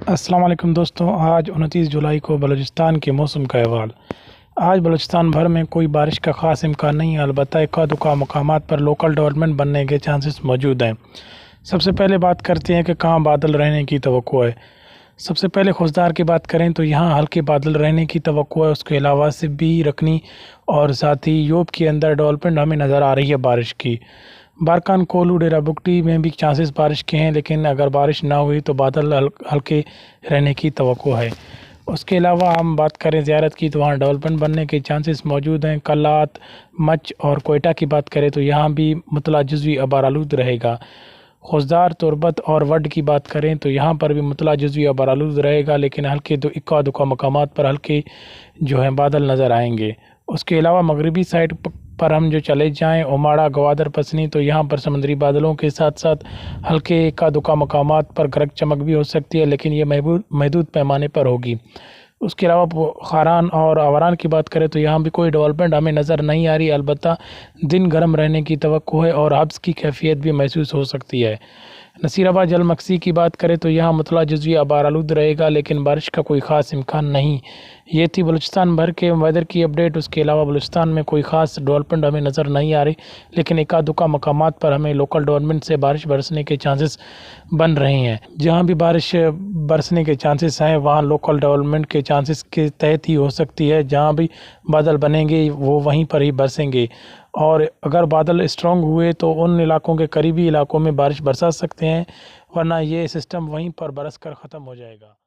السلام علیکم دوستوں، آج 29 جولائی کو بلوچستان کے موسم کا احوال۔ آج بلوچستان بھر میں کوئی بارش کا خاص امکان نہیں ہے، البتہ ایک دو مقامات پر لوکل ڈیولپمنٹ بننے کے چانسز موجود ہیں۔ سب سے پہلے بات کرتے ہیں کہ کہاں بادل رہنے کی توقع ہے۔ سب سے پہلے خوزدار کی بات کریں تو یہاں ہلکے بادل رہنے کی توقع ہے۔ اس کے علاوہ سبی، رکنی اور ساتھی یوب کے اندر ڈیولپمنٹ ہمیں نظر آ رہی ہے بارش کی۔ بارکان، کولو، ڈیرہ بگٹی میں بھی چانسز بارش کے ہیں، لیکن اگر بارش نہ ہوئی تو بادل ہلکے رہنے کی توقع ہے۔ اس کے علاوہ ہم بات کریں زیارت کی تو وہاں ڈیولپمنٹ بننے کے چانسز موجود ہیں۔ کلات، مچ اور کوئٹہ کی بات کریں تو یہاں بھی مطلع جزوی آبارآلود رہے گا۔ خوزدار، تربت اور وڈ کی بات کریں تو یہاں پر بھی مطلع جزوی آبارآلود رہے گا، لیکن ہلکے اکا دکا مقامات پر ہلکے بادل نظر آئیں گے۔ اس کے علاوہ مغربی سائڈ پر ہم چلے جائیں اوماڑا، گوادر، پسنی، تو یہاں پر سمندری بادلوں کے ساتھ ساتھ ہلکے اکا دکا مقامات پر گرج چمک بھی ہو سکتی ہے، لیکن یہ محدود پیمانے پر ہوگی۔ اس کے علاوہ خاران اور آوران کی بات کریں تو یہاں بھی کوئی ڈیولپمنٹ ہمیں نظر نہیں آ رہی، البتہ دن گرم رہنے کی توقع ہے اور حبس کی کیفیت بھی محسوس ہو سکتی ہے۔ نصیر آباد، جل مکسی کی بات کریں تو یہاں مطلع جزوی آبارآلود رہے گا، لیکن بارش کا کوئی خاص امکان نہیں۔ یہ تھی بلوچستان بھر کے ویدر کی اپڈیٹ۔ اس کے علاوہ بلوچستان میں کوئی خاص ڈیولپمنٹ ہمیں نظر نہیں آ رہی، لیکن ایک دکا مقامات پر ہمیں لوکل ڈیولپمنٹ سے بارش برسنے کے چانسز بن رہے ہیں۔ جہاں بھی بارش برسنے کے چانسز ہیں وہاں لوکل ڈیولپمنٹ کے چانسز کے تحت ہی ہو سکتی ہے۔ جہاں بھی بادل بنیں گے وہ وہیں پر ہی برسیں گے، اور اگر بادل اسٹرانگ ہوئے تو ان علاقوں کے قریبی علاقوں میں بارش برسا سکتے ہیں، ورنہ یہ سسٹم وہیں پر برس کر ختم ہو جائے گا۔